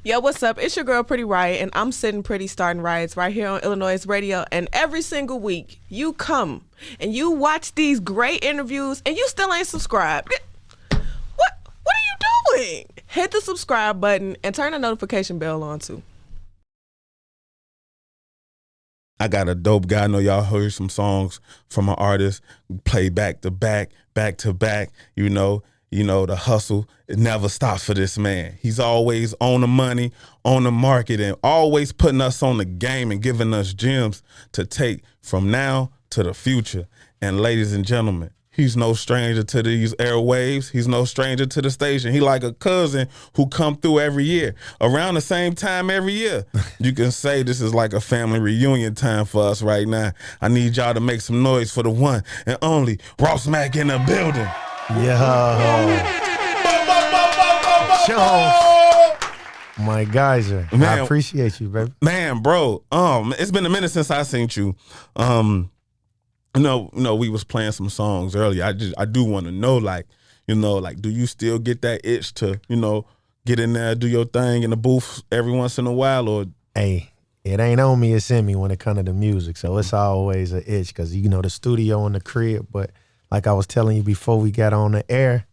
Yo, what's up? It's your girl, Pretty Riot, and I'm sitting pretty starting riots right here on iLLANOiZE Radio. And every single week, you come and you watch these great interviews, and you still ain't subscribed. What are you doing? Hit the subscribe button and turn the notification bell on too. I got a dope guy. I know y'all heard some songs from an artist play back to back, back to back. You know, the hustle, it never stops for this man. He's always on the money, on the market, and always putting us on the game and giving us gems to take from now to the future. And ladies and gentlemen, he's no stranger to these airwaves. He's no stranger to the station. He like a cousin who come through every year, around the same time every year. You can say this is like a family reunion time for us right now. I need y'all to make some noise for the one and only Ross Mack in the building. My geyser. Man, I appreciate you, baby. Man, bro, it's been a minute since I seen you. We was playing some songs earlier. I do want to know, like, do you still get that itch to, get in there, do your thing in the booth every once in a while, or? Hey, it ain't on me, it's in me when it comes to the music. So it's always an itch because, the studio and the crib. But like I was telling you before we got on the air,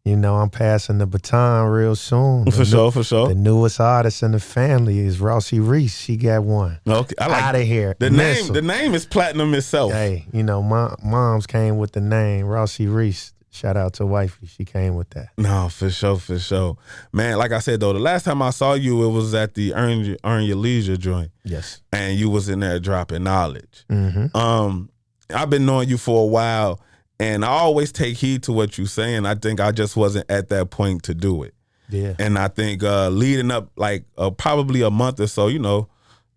I'm passing the baton real soon. For sure. The newest artist in the family is Rossi Reese. She got one. Okay, I like out of here. The name is platinum itself. Hey, my mom's came with the name Rossi Reese. Shout out to wifey. She came with that. No, for sure. Man, like I said though, the last time I saw you, it was at the Earn Your Leisure joint. Yes. And you was in there dropping knowledge. Mm-hmm. I've been knowing you for a while. And I always take heed to what you're saying. I think I just wasn't at that point to do it. Yeah. And I think leading up like probably a month or so,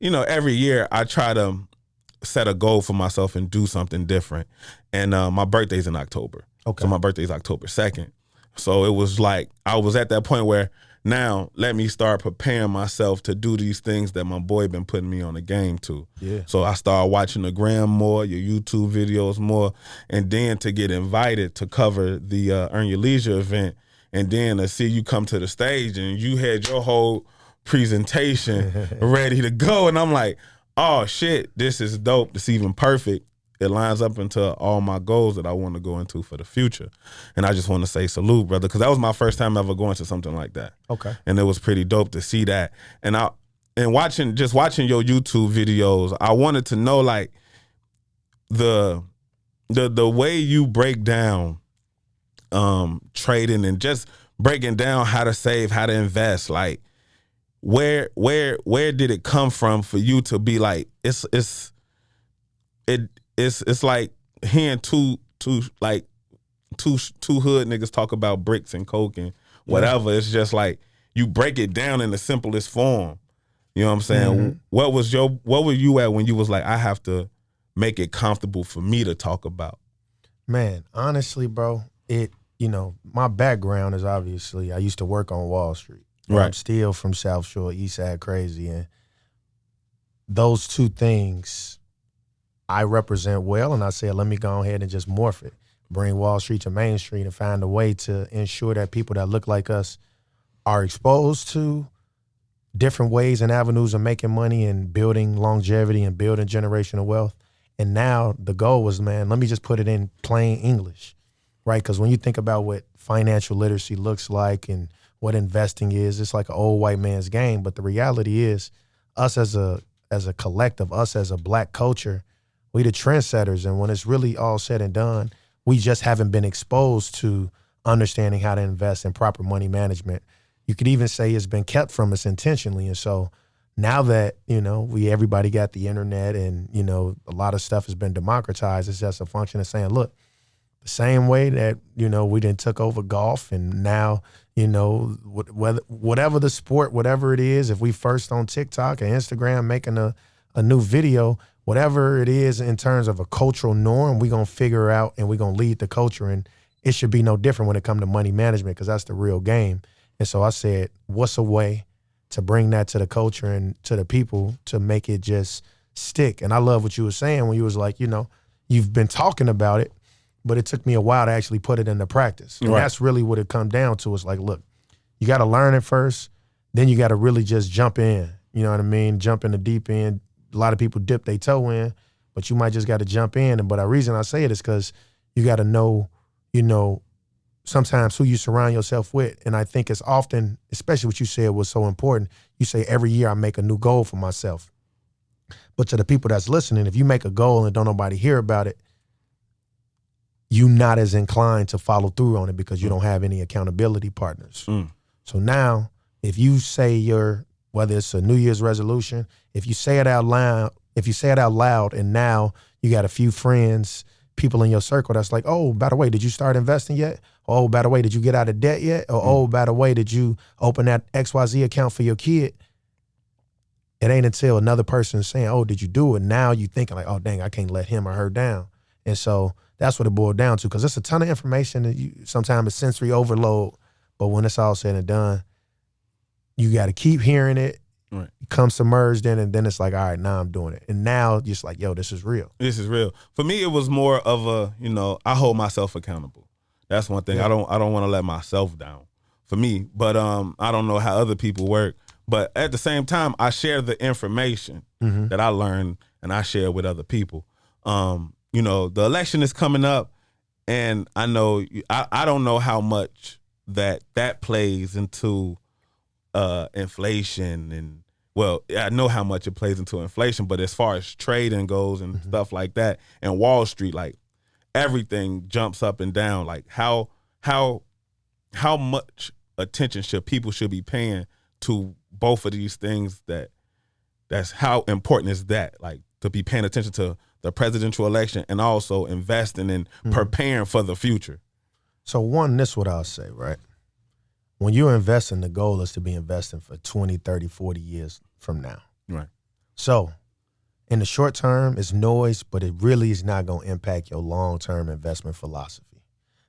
every year I try to set a goal for myself and do something different. And my birthday's in October. Okay. So my birthday's October 2nd. So it was like I was at that point where now let me start preparing myself to do these things that my boy been putting me on the game to. Yeah. So I started watching the gram more, your YouTube videos more, and then to get invited to cover the Earn Your Leisure event, and then to see you come to the stage and you had your whole presentation ready to go, and I'm like, oh shit, this is dope. This is even perfect. It lines up into all my goals that I want to go into for the future. And I just want to say salute, brother, because that was my first time ever going to something like that. Okay. And it was pretty dope to see that. And watching your YouTube videos, I wanted to know like the way you break down trading and just breaking down how to save, how to invest, like where did it come from for you to be like it's like hearing two hood niggas talk about bricks and coke and whatever. Yeah. It's just like you break it down in the simplest form. You know what I'm saying? Mm-hmm. What were you at when you was like, I have to make it comfortable for me to talk about? Man, honestly, bro, my background is obviously I used to work on Wall Street. Right. I'm still from South Shore, East Side crazy, and those two things I represent well, and I said, let me go ahead and just morph it, bring Wall Street to Main Street and find a way to ensure that people that look like us are exposed to different ways and avenues of making money and building longevity and building generational wealth. And now the goal was, man, let me just put it in plain English, right? Because when you think about what financial literacy looks like and what investing is, it's like an old white man's game. But the reality is us as a collective, us as a black culture, we the trendsetters, and when it's really all said and done, we just haven't been exposed to understanding how to invest in proper money management. You could even say it's been kept from us intentionally. And so now that, everybody got the internet and, a lot of stuff has been democratized, it's just a function of saying, look, the same way that, we then took over golf and now, whatever the sport, whatever it is, if we first on TikTok or Instagram making a new video, whatever it is in terms of a cultural norm, we're going to figure out and we're going to lead the culture. And it should be no different when it comes to money management because that's the real game. And so I said, what's a way to bring that to the culture and to the people to make it just stick? And I love what you were saying when you was like, you've been talking about it, but it took me a while to actually put it into practice. And right. That's really what it come down to. It's like, look, you got to learn it first. then you got to really just jump in. You know what I mean? Jump in the deep end. A lot of people dip their toe in, but you might just got to jump in. But the reason I say it is because you got to know, sometimes who you surround yourself with. And I think it's often, especially what you said was so important, you say every year I make a new goal for myself. But to the people that's listening, if you make a goal and don't nobody hear about it, you're not as inclined to follow through on it because you don't have any accountability partners. So now, if you say whether it's a New Year's resolution, if you say it out loud, and now you got a few friends, people in your circle that's like, oh, by the way, did you start investing yet? Oh, by the way, did you get out of debt yet? Or, oh, by the way, did you open that XYZ account for your kid? It ain't until another person is saying, oh, did you do it? Now you thinking like, oh, dang, I can't let him or her down. And so that's what it boiled down to, because it's a ton of information that sometimes it's sensory overload. But when it's all said and done, you got to keep hearing it, come submerged in, and then it's like, all right, now I'm doing it. And now just like, yo, this is real. This is real. For me, it was more of a, I hold myself accountable. That's one thing. Yeah. I don't want to let myself down. For me, but I don't know how other people work. But at the same time, I share the information that I learned and I share with other people. The election is coming up, and I know I don't know how much that plays into inflation, and well, I know how much it plays into inflation, but as far as trading goes and stuff like that, and Wall Street, like everything jumps up and down. Like how much attention should be paying to both of these things? That's how important is that? Like to be paying attention to the presidential election and also investing and preparing for the future. So one, this is what I'll say, right? When you're investing, the goal is to be investing for 20, 30, 40 years from now. Right. So in the short term, it's noise, but it really is not going to impact your long-term investment philosophy.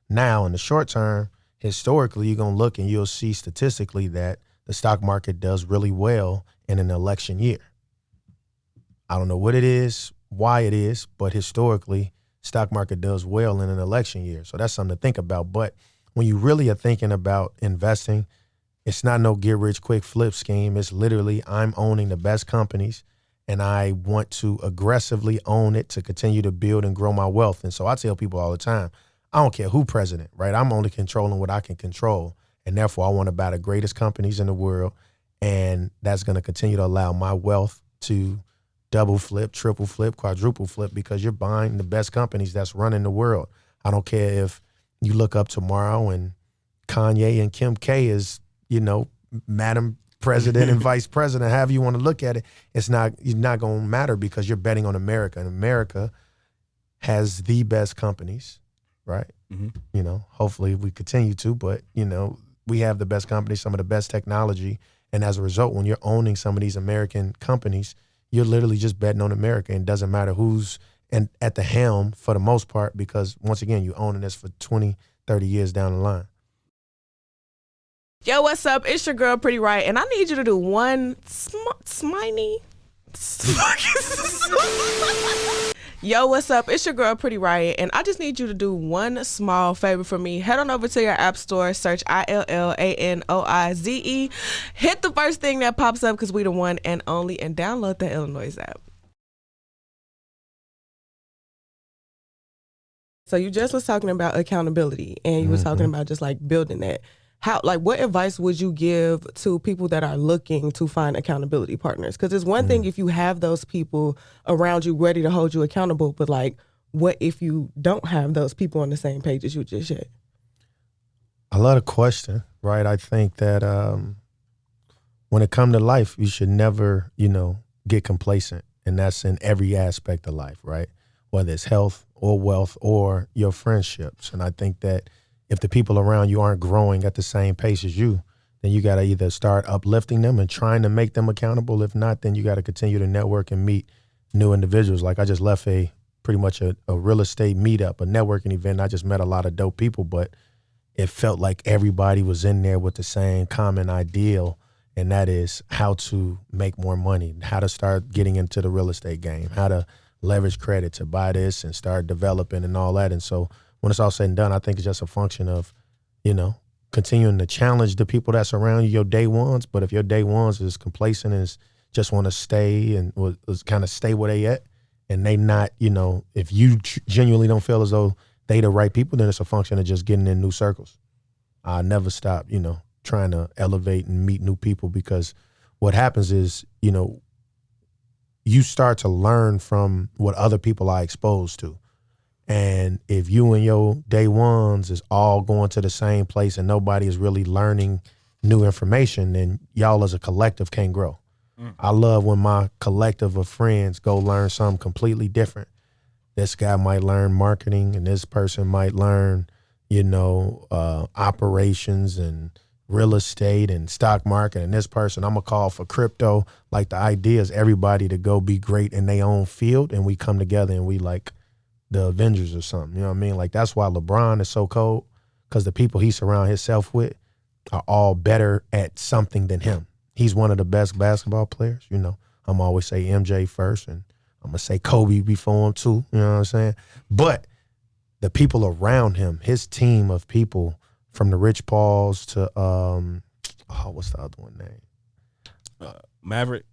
Now, in the short term, historically, you're going to look and you'll see statistically that the stock market does really well in an election year. I don't know what it is, why it is, but historically, stock market does well in an election year. So that's something to think about. But when you really are thinking about investing, it's not no get rich quick flip scheme. It's literally I'm owning the best companies and I want to aggressively own it to continue to build and grow my wealth. And so I tell people all the time, I don't care who president, right? I'm only controlling what I can control. And therefore I want to buy the greatest companies in the world. And that's going to continue to allow my wealth to double flip, triple flip, quadruple flip, because you're buying the best companies that's running the world. I don't care if you look up tomorrow and Kanye and Kim K is, Madam President and Vice President, however you want to look at it, it's not going to matter because you're betting on America. And America has the best companies, right? Hopefully we continue to, but, we have the best companies, some of the best technology. And as a result, when you're owning some of these American companies, you're literally just betting on America, and it doesn't matter who's at the helm for the most part, because once again, you're owning this for 20, 30 years down the line. Yo, what's up? It's your girl, Pretty Right, and I need you to do one sminy. Yo, what's up? It's your girl, Pretty Riot, and I just need you to do one small favor for me. Head on over to your app store, search iLLANOiZE. Hit the first thing that pops up because we the one and only, and download the iLLANOiZE app. So you just was talking about accountability, and you were talking about just like building that. What advice would you give to people that are looking to find accountability partners? Because it's one thing if you have those people around you ready to hold you accountable, but like, what if you don't have those people on the same page as you just said? I love the question, right? I think that when it comes to life, you should never, get complacent. And that's in every aspect of life, right? Whether it's health or wealth or your friendships. And I think that if the people around you aren't growing at the same pace as you, then you got to either start uplifting them and trying to make them accountable. If not, then you got to continue to network and meet new individuals. Like I just left pretty much a real estate meetup, a networking event. I just met a lot of dope people, but it felt like everybody was in there with the same common ideal, and that is how to make more money, how to start getting into the real estate game, how to leverage credit to buy this and start developing and all that. And so when it's all said and done, I think it's just a function of, continuing to challenge the people that's around you, your day ones. But if your day ones is complacent and just want to stay and was kind of stay where they at, and they not, if you genuinely don't feel as though they the right people, then it's a function of just getting in new circles. I never stop, trying to elevate and meet new people, because what happens is, you start to learn from what other people are exposed to. And if you and your day ones is all going to the same place and nobody is really learning new information, then y'all as a collective can't grow. I love when my collective of friends go learn something completely different. This guy might learn marketing, and this person might learn, operations and real estate and stock market, and this person I'm gonna call for crypto. Like, the idea is everybody to go be great in their own field, and we come together and we like the Avengers or something. You know what I mean? Like, that's why LeBron is so cold, because the people he surround himself with are all better at something than him. He's one of the best basketball players. I'm always say MJ first, and I'm gonna say Kobe before him too. You know what I'm saying? But the people around him, his team of people, from the Rich Pauls to what's the other one name? Maverick.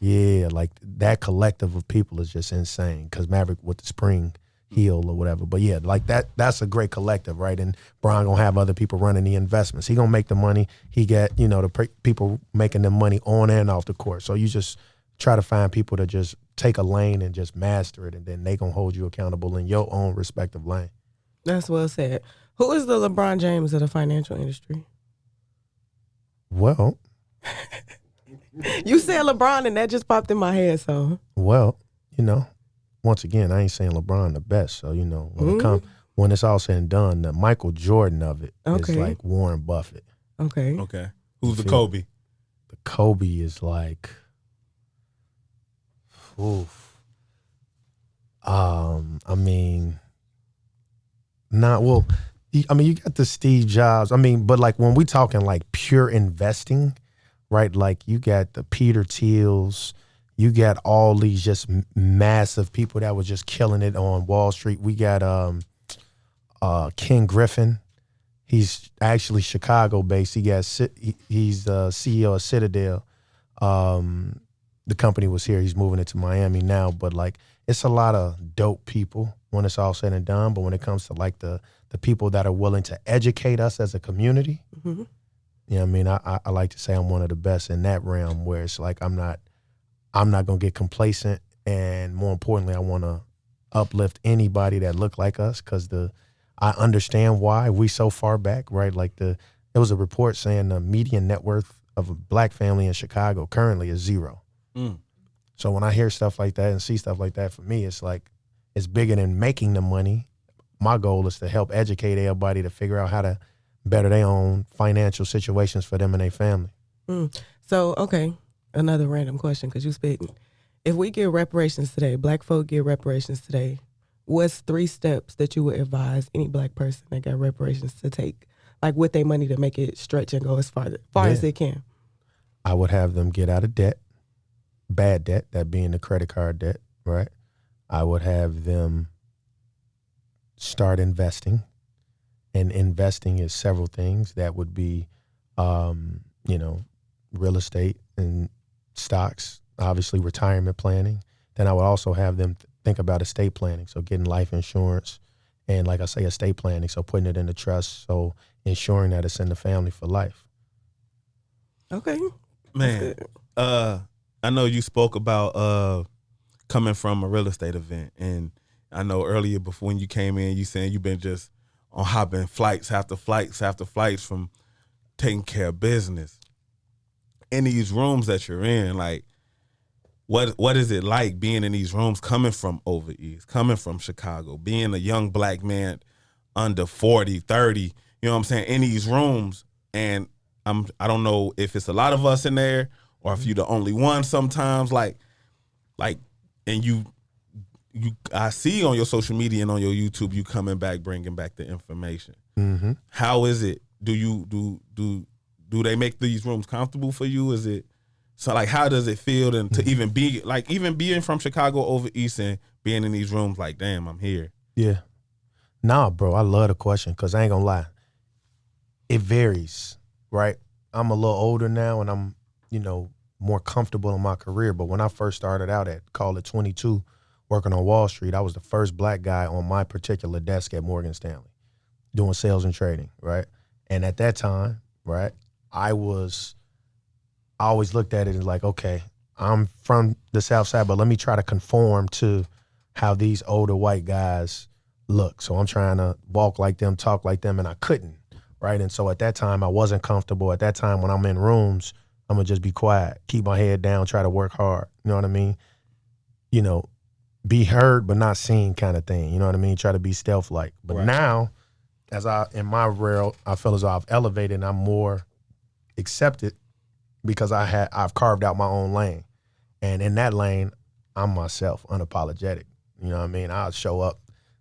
Yeah, like that collective of people is just insane. Because Maverick with the spring heel or whatever. But yeah, like that's a great collective, right? And Brian gonna have other people running the investments. He gonna make the money. He got the people making the money on and off the court. So you just try to find people to just take a lane and just master it, and then they gonna hold you accountable in your own respective lane. That's well said. Who is the LeBron James of the financial industry? Well, you said LeBron, and that just popped in my head. So, well, once again, I ain't saying LeBron the best. So when it's all said and done, the Michael Jordan of it is like Warren Buffett. Okay. Who's the Kobe? The Kobe is like, oof. You got the Steve Jobs. But like when we talking like pure investing, right? Like you got the Peter Thiels, you got all these just massive people that was just killing it on Wall Street. We got Ken Griffin. He's actually Chicago based. He's the CEO of Citadel. The company was here. He's moving it to Miami now. But like, it's a lot of dope people when it's all said and done. But when it comes to like the people that are willing to educate us as a community, I like to say I'm one of the best in that realm, where it's like I'm not gonna get complacent, and more importantly, I want to uplift anybody that look like us, because I understand why we so far back, right? Like there was a report saying the median net worth of a black family in Chicago currently is 0. So when I hear stuff like that and see stuff like that, for me, it's like, it's bigger than making the money. My goal is to help educate everybody to figure out how to better their own financial situations for them and their family. So, okay, another random question, because you spitting. If we get reparations today, black folk get reparations today, what's 3 steps that you would advise any black person that got reparations to take, like with their money, to make it stretch and go as far as it can? I would have them get out of debt, bad debt, that being the credit card debt, right? I would have them start investing, and investing is several things. That would be, real estate and stocks, obviously retirement planning. Then I would also have them think about estate planning, so getting life insurance, and like I say, estate planning, so putting it in the trust, so ensuring that it's in the family for life. Okay. Man, I know you spoke about coming from a real estate event, and I know earlier before when you came in, you saying you've been just on hopping flights after flights after flights from taking care of business. In these rooms that you're in, like, what is it like being in these rooms, coming from over East, coming from Chicago, being a young black man under 40, 30, you know what I'm saying, in these rooms? And I don't know if it's a lot of us in there or if you're the only one sometimes, like, and you I see on your social media and on your YouTube, you coming back, bringing back the information. Mm-hmm. How is it? Do they make these rooms comfortable for you? Is it, so like, how does it feel and to even being from Chicago over East and being in these rooms, like, damn, I'm here? Yeah. Nah, bro, I love the question, because I ain't gonna lie. It varies, right? I'm a little older now and I'm, more comfortable in my career. But when I first started out at, call it 22, working on Wall Street, I was the first black guy on my particular desk at Morgan Stanley doing sales and trading, right? And at that time, right, I always looked at it as like, okay, I'm from the South Side, but let me try to conform to how these older white guys look. So I'm trying to walk like them, talk like them, and I couldn't, right? And so at that time, I wasn't comfortable. At that time, when I'm in rooms, I'm going to just be quiet, keep my head down, try to work hard. You know what I mean? Be heard but not seen kind of thing. You know what I mean? Try to be stealth-like. But now, in my world, I feel as though I've elevated and I'm more accepted because I've carved out my own lane. And in that lane, I'm myself, unapologetic. You know what I mean? I'll show up.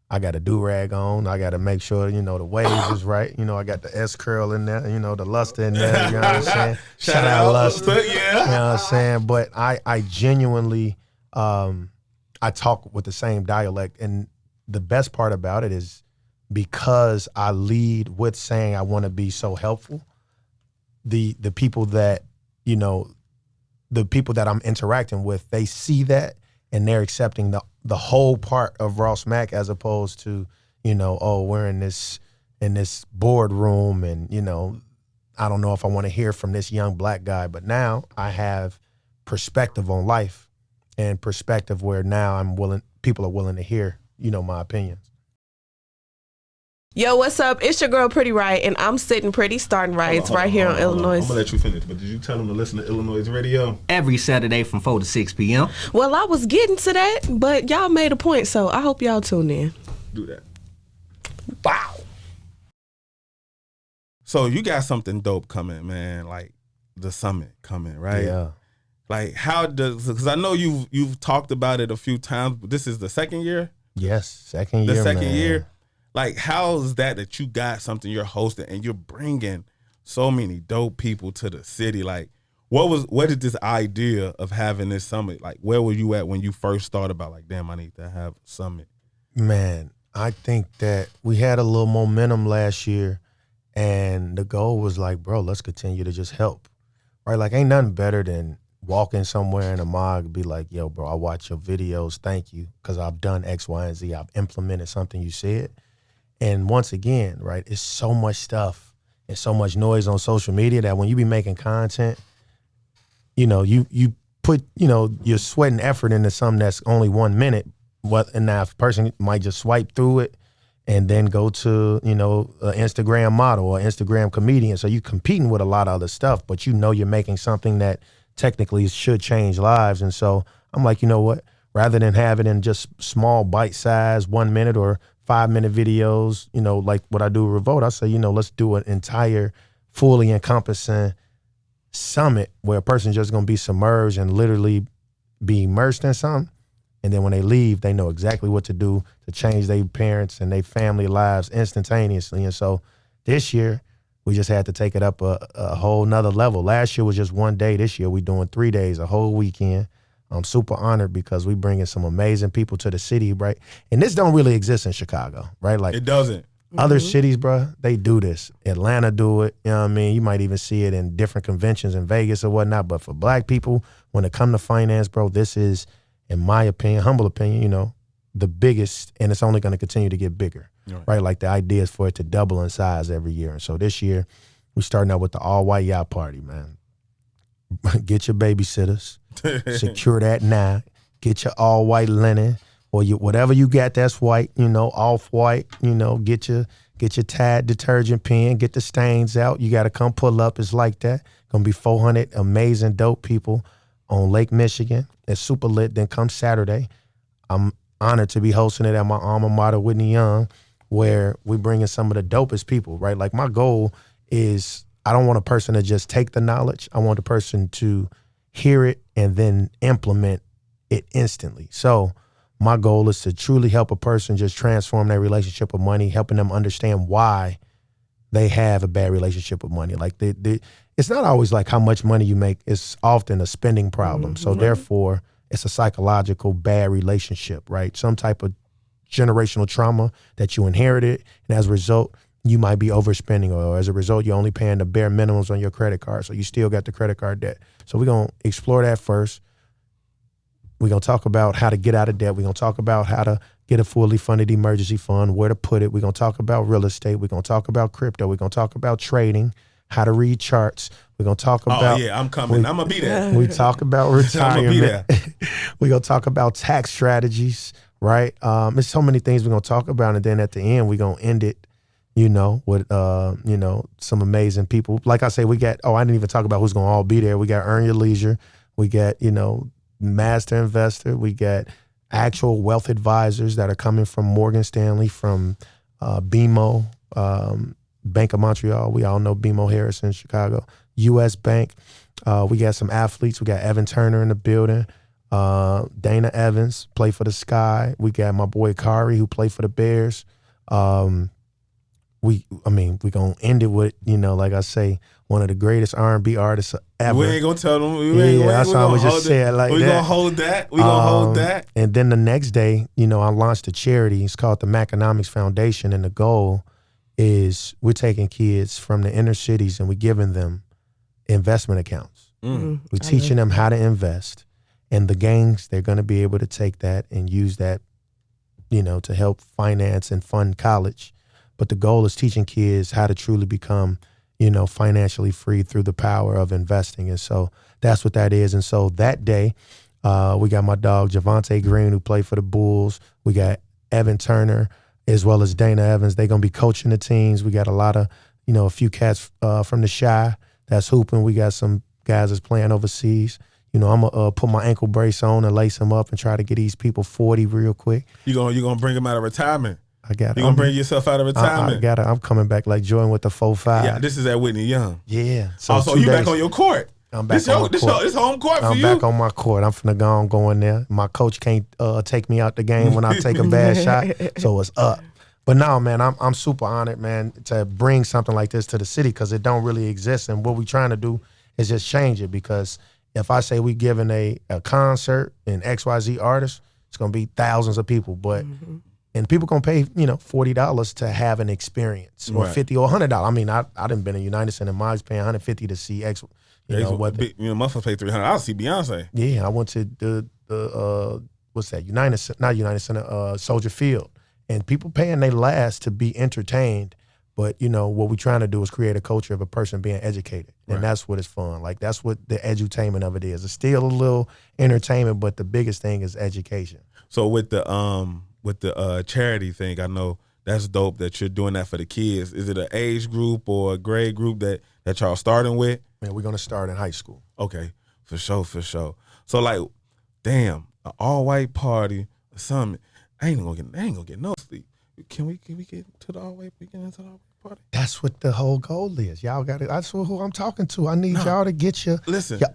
I got a do-rag on. I got to make sure, the waves is right. I got the S-curl in there, the luster in there. You know what I'm saying? Shout out luster. Yeah. You know what I'm saying? But I genuinely, I talk with the same dialect. And the best part about it is because I lead with saying I want to be so helpful, the people that, the people that I'm interacting with, they see that and they're accepting the whole part of Ross Mack as opposed to, we're in this boardroom and, I don't know if I want to hear from this young black guy. But now I have perspective on life and perspective where now people are willing to hear, my opinions. Yo, what's up? It's your girl Pretty Right, and I'm sitting pretty starting rights right here on iLLANOiZE. I'm gonna let you finish, but did you tell them to listen to iLLANOiZE Radio? Every Saturday from 4 to 6 p.m. Well, I was getting to that, but y'all made a point, so I hope y'all tune in. Do that. Wow. So you got something dope coming, man, like the summit coming, right? Yeah. Like because I know you've talked about it a few times, but this is the second year? Yes, second year, The second man. year? Like, how is that you got something you're hosting and you're bringing so many dope people to the city? Like, what is this idea of having this summit? Like, where were you at when you first thought about, like, damn, I need to have a summit? Man, I think that we had a little momentum last year and the goal was like, bro, let's continue to just help, right? Like, ain't nothing better than walking somewhere in a mog and be like, yo, bro, I watch your videos. Thank you. Because I've done X, Y, and Z. I've implemented something you said. And once again, right, it's so much stuff and so much noise on social media that when you be making content, you put, your sweat and effort into something that's only 1 minute. And now if a person might just swipe through it and then go to, an Instagram model or Instagram comedian. So you're competing with a lot of other stuff, but you're making something that technically should change lives. And so I'm like, you know what? Rather than have it in just small bite-sized 1 minute or 5-minute videos, like what I do with Revolt, I say, let's do an entire fully encompassing summit where a person's just going to be submerged and literally be immersed in something. And then when they leave, they know exactly what to do to change their parents and their family lives instantaneously. And so this year, we just had to take it up a whole nother level. Last year was just 1 day. This year, we're doing 3 days, a whole weekend. I'm super honored because we bringing some amazing people to the city, right? And this don't really exist in Chicago, right? Like It doesn't. Other cities, bro, they do this. Atlanta do it, you know what I mean? You might even see it in different conventions in Vegas or whatnot. But for black people, when it come to finance, bro, this is, in my opinion, humble opinion, the biggest, and it's only going to continue to get bigger, right? Like the idea is for it to double in size every year. And so this year, we're starting out with the all-white yacht party, man. Get your babysitters. Secure that now. Get your all white linen or whatever you got that's white, off white, get your Tide detergent pen, get the stains out. You got to come pull up. It's like that. Gonna be 400 amazing dope people on Lake Michigan. It's super lit. Then come Saturday, I'm honored to be hosting it at my alma mater, Whitney Young, where we bringing some of the dopest people, right? Like my goal is I don't want a person to just take the knowledge. I want a person to hear it and then implement it instantly. So my goal is to truly help a person just transform their relationship with money, helping them understand why they have a bad relationship with money. Like it's not always like how much money you make. It's often a spending problem. So therefore, it's a psychological bad relationship, right? Some type of generational trauma that you inherited. And as a result, you might be overspending, or as a result, you're only paying the bare minimums on your credit card. So you still got the credit card debt. So we're going to explore that first. We're going to talk about how to get out of debt. We're going to talk about how to get a fully funded emergency fund, where to put it. We're going to talk about real estate. We're going to talk about crypto. We're going to talk about trading, how to read charts. We're going to talk about. Oh, yeah, I'm coming. I'm going to be there. We talk about retirement. I'm going to be there. We're going to talk about tax strategies, right? There's so many things we're going to talk about. And then at the end, we're going to end it, with, some amazing people. Like I say, we got, I didn't even talk about who's going to all be there. We got Earn Your Leisure. We got, Master Investor. We got actual wealth advisors that are coming from Morgan Stanley, from BMO, Bank of Montreal. We all know BMO Harris in Chicago. U.S. Bank. We got some athletes. We got Evan Turner in the building. Dana Evans, play for the Sky. We got my boy Kari, who played for the Bears. We're going to end it with, like I say, one of the greatest R&B artists ever. We ain't going to tell them. That's why I was just saying like that. We're going to hold that. We're going to hold that. And then the next day, I launched a charity. It's called the Maconomics Foundation. And the goal is we're taking kids from the inner cities and we're giving them investment accounts. We're teaching them how to invest. And the gangs, they're going to be able to take that and use that, to help finance and fund college. But the goal is teaching kids how to truly become, financially free through the power of investing. And so that's what that is. And so that day, we got my dog, Javante Green, who played for the Bulls. We got Evan Turner, as well as Dana Evans. They're going to be coaching the teams. We got a lot of, a few cats from the Shy that's hooping. We got some guys that's playing overseas. I'm going to put my ankle brace on and lace them up and try to get these people 40 real quick. You gonna bring them out of retirement? I got it. You're going to bring yourself out of retirement? I got it. I'm coming back like Jordan with the 4-5. Yeah, this is at Whitney Young. Yeah. So you back on your court. I'm back on my court. This home court for you. I'm back on my court. I'm finna go in there. My coach can't take me out the game when I take a bad shot, so it's up. But no, man, I'm super honored, man, to bring something like this to the city because it don't really exist. And what we're trying to do is just change it, because if I say we giving a concert and XYZ artists, it's going to be thousands of people. But and people gonna pay, $40 to have an experience, or right. $50 or $100. I mean, I done been in United Center. Mine's paying $150 to see X. Motherfuckers pay $300. I'll see Beyonce. Yeah, I went to the what's that? Not United Center, Soldier Field, and people paying they last to be entertained. But what we're trying to do is create a culture of a person being educated, and that's what is fun. Like that's what the edutainment of it is. It's still a little entertainment, but the biggest thing is education. So with the charity thing, I know that's dope that you're doing that for the kids. Is it an age group or a grade group that y'all starting with? Man, we're gonna start in high school. Okay, for sure. So like, damn, an all white party or something. I ain't gonna get no sleep. Can we get to the all white? We get into the all white party? That's what the whole goal is. Y'all got it. That's who I'm talking to. I need y'all to get your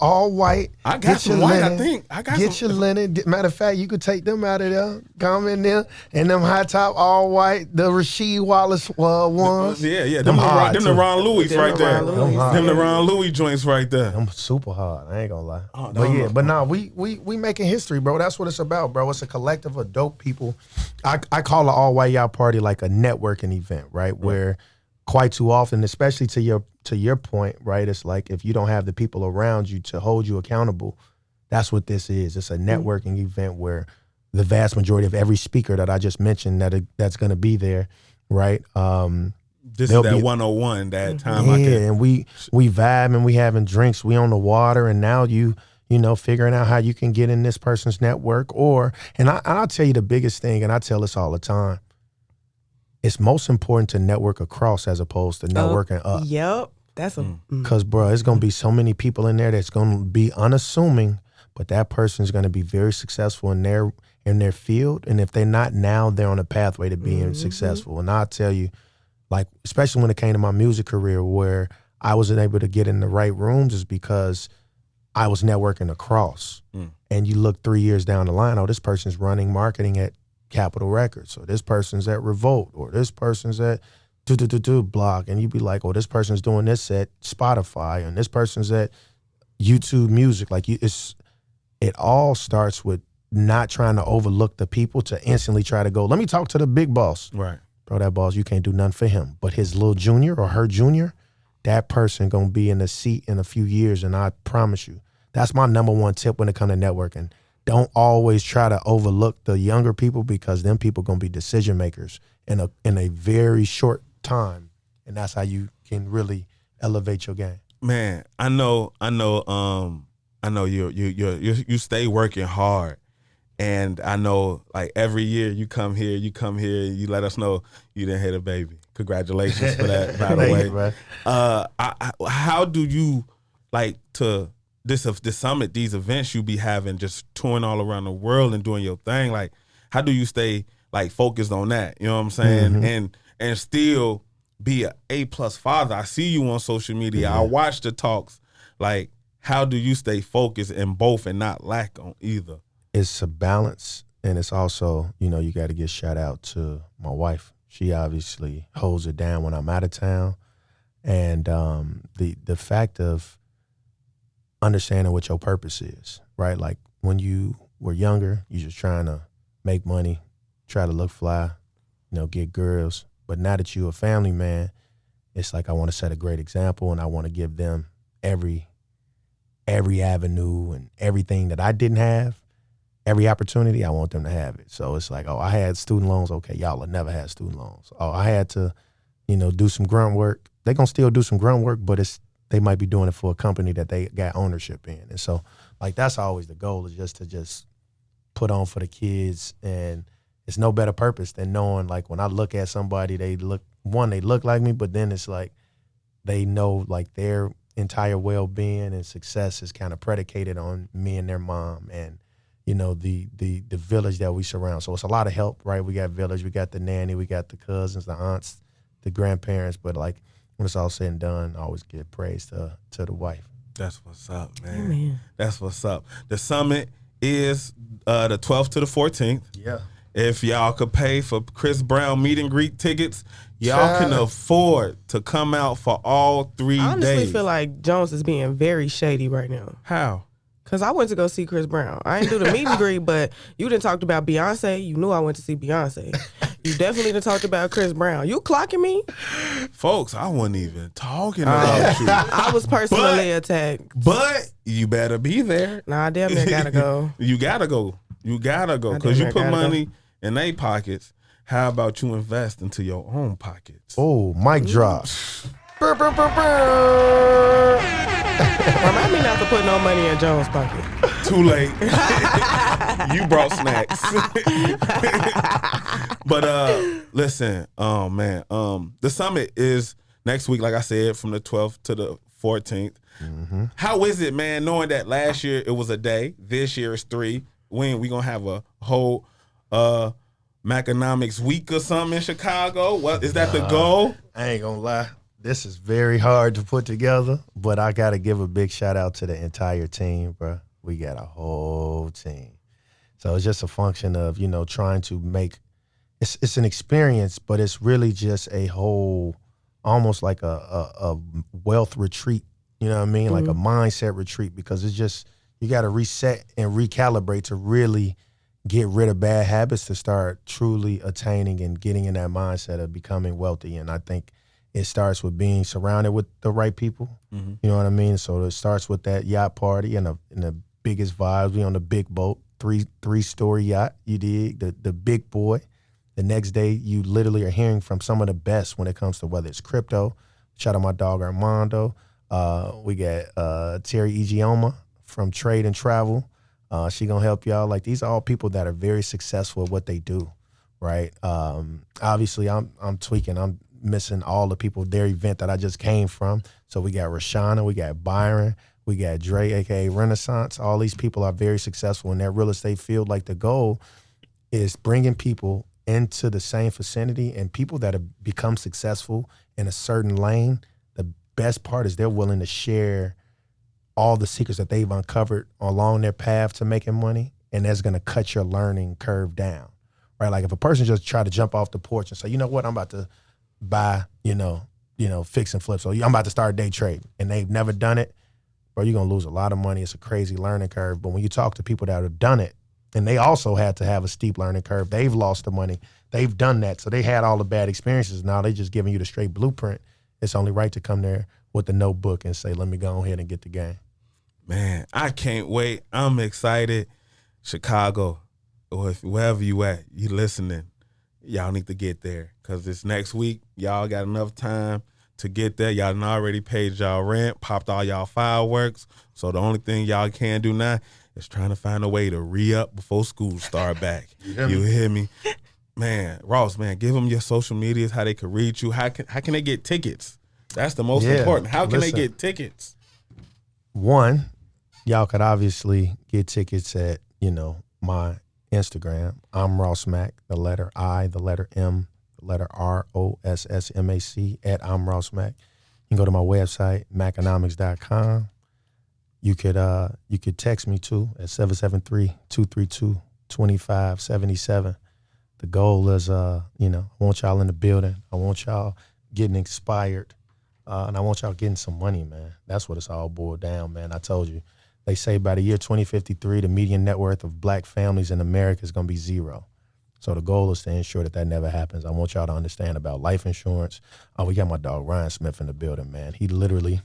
all white. I got some white. Linen, I think I got get your linen. Matter of fact, you could take them out of there, come in there, and them high top all white, the Rasheed Wallace ones. Yeah. Them the Ron Louis right there. Them the Ron Louis joints right there. Them super hard. I ain't gonna lie. But no, we making history, bro. That's what it's about, bro. It's a collective of dope people. I call the all white y'all party like a networking event, right? Where quite too often, especially to your point, right? It's like if you don't have the people around you to hold you accountable, that's what this is. It's a networking event where the vast majority of every speaker that I just mentioned that's going to be there, right? This is that 101, that time. Yeah, and we vibe and we having drinks. We on the water, and now you figuring out how you can get in this person's network. And I'll tell you the biggest thing, and I tell this all the time. It's most important to network across as opposed to networking up. Yep. That's because, bro, it's going to be so many people in there that's going to be unassuming, but that person's going to be very successful in their field. And if they're not now, they're on a pathway to being successful. And I'll tell you, like, especially when it came to my music career, where I wasn't able to get in the right rooms is because I was networking across. And you look 3 years down the line, this person's running marketing at Capitol Records, or this person's at Revolt, or this person's at Block, and you'd be like, this person's doing this at Spotify, and this person's at YouTube Music. Like, it all starts with not trying to overlook the people to instantly try to go, let me talk to the big boss. Right. bro, that boss, you can't do nothing for him. But his little junior or her junior, that person gonna be in the seat in a few years, and I promise you, that's my number one tip when it comes to networking. Don't always try to overlook the younger people, because them people gonna be decision makers in a very short time, and that's how you can really elevate your game. Man, I know. You stay working hard, and I know like every year you come here, you let us know you didn't hit a baby. Congratulations for that, by the Thank way. you, bro. How do you like to this summit, these events you be having, just touring all around the world and doing your thing? Like, how do you stay like focused on that? You know what I'm saying? Mm-hmm. And still be a A+ father. I see you on social media. I watch the talks. Like, how do you stay focused in both and not lack on either? It's a balance, and it's also, you got to give shout out to my wife. She obviously holds it down when I'm out of town, and the fact of understanding what your purpose is, right? Like when you were younger, you just trying to make money, try to look fly, get girls. But now that you're a family man, it's like I want to set a great example, and I want to give them every avenue and everything that I didn't have, every opportunity, I want them to have it. So it's like, oh, I had student loans. Okay, y'all have never had student loans. Oh, I had to, do some grunt work. They're going to still do some grunt work, but they might be doing it for a company that they got ownership in. And so, like, that's always the goal, is just to put on for the kids. And it's no better purpose than knowing, like, when I look at somebody, they look like me, but then it's like they know, like, their entire well-being and success is kind of predicated on me and their mom and, the village that we surround. So it's a lot of help, right? We got village, we got the nanny, we got the cousins, the aunts, the grandparents, but like when it's all said and done, I always give praise to the wife. That's what's up, man. Amen. That's what's up. The summit is the 12th to the 14th. Yeah. If y'all could pay for Chris Brown meet and greet tickets, y'all can afford to come out for all 3 days. I honestly feel like Jones is being very shady right now. How? Because I went to go see Chris Brown. I didn't do the meet and greet, but you done talked about Beyonce. You knew I went to see Beyonce. You definitely done talked about Chris Brown. You clocking me? Folks, I wasn't even talking about you. I was personally attacked. But you better be there. Nah, I damn near gotta go. You gotta go. Because you put money in their pockets. How about you invest into your own pockets? Oh, mic drop. Remind me not to put no money in Jones' pocket. Too late. You brought snacks. But listen, man, the summit is next week, like I said, from the 12th to the 14th. Mm-hmm. How is it, man, knowing that last year it was a day, this year is 3? When we gonna have a whole Maconomics week or something in Chicago? What is that the goal? I ain't gonna lie. This is very hard to put together, but I got to give a big shout out to the entire team, bro. We got a whole team. So it's just a function of, trying to make it's an experience, but it's really just a whole, almost like a wealth retreat, you know what I mean? Mm-hmm. Like a mindset retreat, because it's just, you got to reset and recalibrate to really get rid of bad habits to start truly attaining and getting in that mindset of becoming wealthy. And I think it starts with being surrounded with the right people. Mm-hmm. You know what I mean? So it starts with that yacht party and the biggest vibes. We on the big boat, three-story yacht. You dig? The big boy. The next day, you literally are hearing from some of the best when it comes to whether it's crypto. Shout out my dog Armando. We got Terry Igioma from Trade and Travel. She gonna help y'all. Like, these are all people that are very successful at what they do, right? Obviously, I'm tweaking. I'm missing all the people, their event that I just came from. So we got Rashana, we got Byron, we got Dre, aka Renaissance. All these people are very successful in that real estate field. Like, the goal is bringing people into the same vicinity, and people that have become successful in a certain lane. The best part is they're willing to share all the secrets that they've uncovered along their path to making money, and that's going to cut your learning curve down, right? Like, if a person just try to jump off the porch and say, you know what, I'm about to buy, fix and flip. So I'm about to start day trading, and they've never done it, bro, you're going to lose a lot of money. It's a crazy learning curve. But when you talk to people that have done it, And they also had to have a steep learning curve. They've lost the money. They've done that. So they had all the bad experiences. Now they just giving you the straight blueprint. It's only right to come there with the notebook and say, let me go ahead and get the game. Man, I can't wait. I'm excited. Chicago, or if wherever you at, you listening, y'all need to get there because this next week, y'all got enough time to get there. Y'all done already paid y'all rent, popped all y'all fireworks. So the only thing y'all can do now is trying to find a way to re-up before school start back. You hear me? Man, Ross, man, give them your social medias, how they can reach you. How can they get tickets? That's the most important. How can they get tickets? One, y'all could obviously get tickets at, my Instagram. I'm Ross Mack, the letter I, the letter M, the letter ROSSMAC at I'm Ross Mack. You can go to my website, maconomics.com. You could text me too at 773-232-2577. The goal is, I want y'all in the building. I want y'all getting inspired. And I want y'all getting some money, man. That's what it's all boiled down, man. I told you. They say by the year 2053, the median net worth of black families in America is going to be 0. So the goal is to ensure that never happens. I want y'all to understand about life insurance. We got my dog Ryan Smith in the building, man. He literally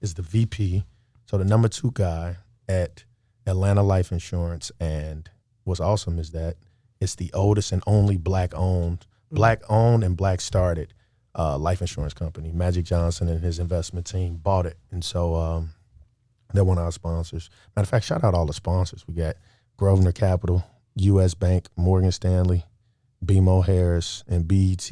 is the VP. So the number 2 guy at Atlanta Life Insurance. And what's awesome is that it's the oldest and only black-owned and black-started life insurance company. Magic Johnson and his investment team bought it. And so they're one of our sponsors. Matter of fact, shout out all the sponsors. We got Grosvenor Capital, U.S. Bank, Morgan Stanley, BMO Harris, and BET.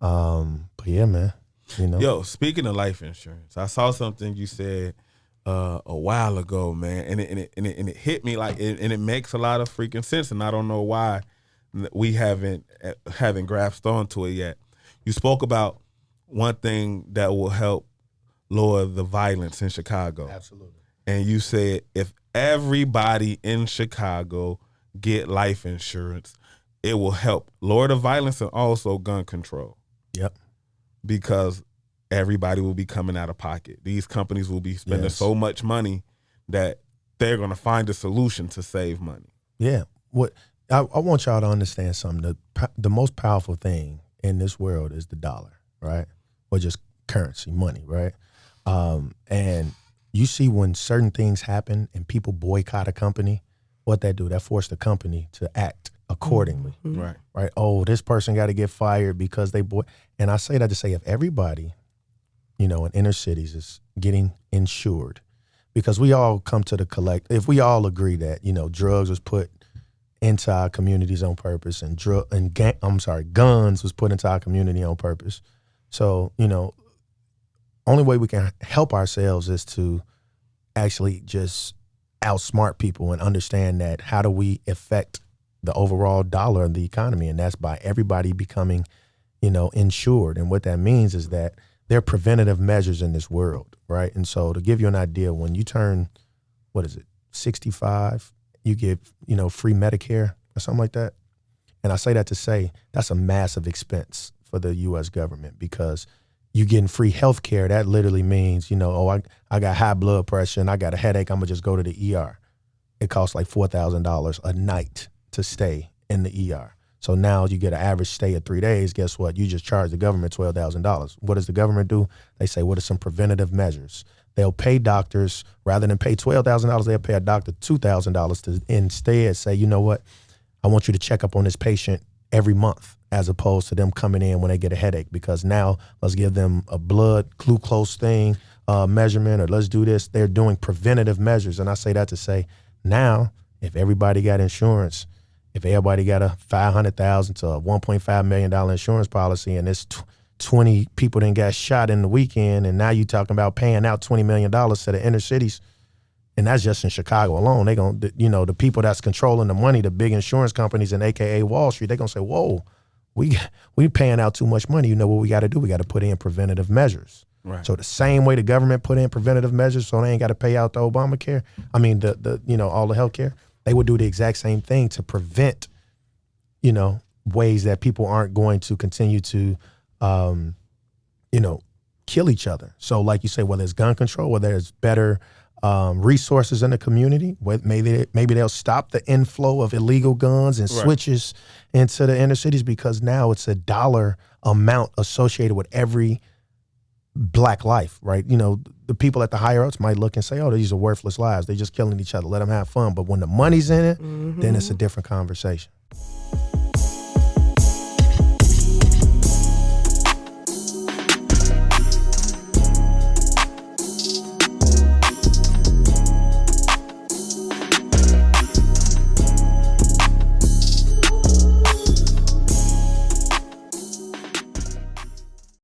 But yeah, man. Yo, speaking of life insurance, I saw something you said a while ago, man, and it hit me and it makes a lot of freaking sense, and I don't know why we haven't grasped onto it yet. You spoke about one thing that will help lower the violence in Chicago. Absolutely. And you said if everybody in Chicago get life insurance, it will help lower the violence and also gun control. Yep. Because everybody will be coming out of pocket. These companies will be spending so much money that they're going to find a solution to save money. Yeah. What I want y'all to understand something. The most powerful thing in this world is the dollar, right? Or just currency, money, right? And you see when certain things happen and people boycott a company, what that do? That force the company to act accordingly. Mm-hmm. Right? Oh, this person got to get fired because they And I say that to say if everybody, in inner cities is getting insured, because we all come to the if we all agree that, drugs was put into our communities on purpose and guns was put into our community on purpose. So, only way we can help ourselves is to actually just outsmart people and understand that how do we affect the overall dollar of the economy, and that's by everybody becoming, insured. And what that means is that there are preventative measures in this world, right? And so to give you an idea, when you turn, 65, you get, free Medicare or something like that. And I say that to say that's a massive expense for the U.S. government, because you getting free health care. That literally means, I got high blood pressure and I got a headache. I'm going to just go to the ER. It costs like $4,000 a night to stay in the ER. So now you get an average stay of 3 days. Guess what? You just charge the government $12,000. What does the government do? They say, what are some preventative measures? They'll pay doctors, rather than pay $12,000, they'll pay a doctor $2,000 to instead say, you know what? I want you to check up on this patient every month, as opposed to them coming in when they get a headache, because now let's give them a blood glucose thing, measurement, or let's do this. They're doing preventative measures. And I say that to say, now, if everybody got insurance, if everybody got a $500,000 to a $1.5 million insurance policy, and it's 20 people that got shot in the weekend, and now you talking about paying out $20 million to the inner cities, and that's just in Chicago alone. They gonna, the people that's controlling the money, the big insurance companies and AKA Wall Street, they gonna say, whoa, we paying out too much money. You know what we got to do? We got to put in preventative measures. Right. So the same way the government put in preventative measures, so they ain't got to pay out the Obamacare. I mean, the all the health care. They would do the exact same thing to prevent, ways that people aren't going to continue to, kill each other. So like you say, whether it's gun control, whether it's better resources in the community. Maybe they'll stop the inflow of illegal guns and switches into the inner cities, because now it's a dollar amount associated with every black life, right? You know, the people at the higher ups might look and say, oh, these are worthless lives. They're just killing each other. Let them have fun. But when the money's in it, then it's a different conversation.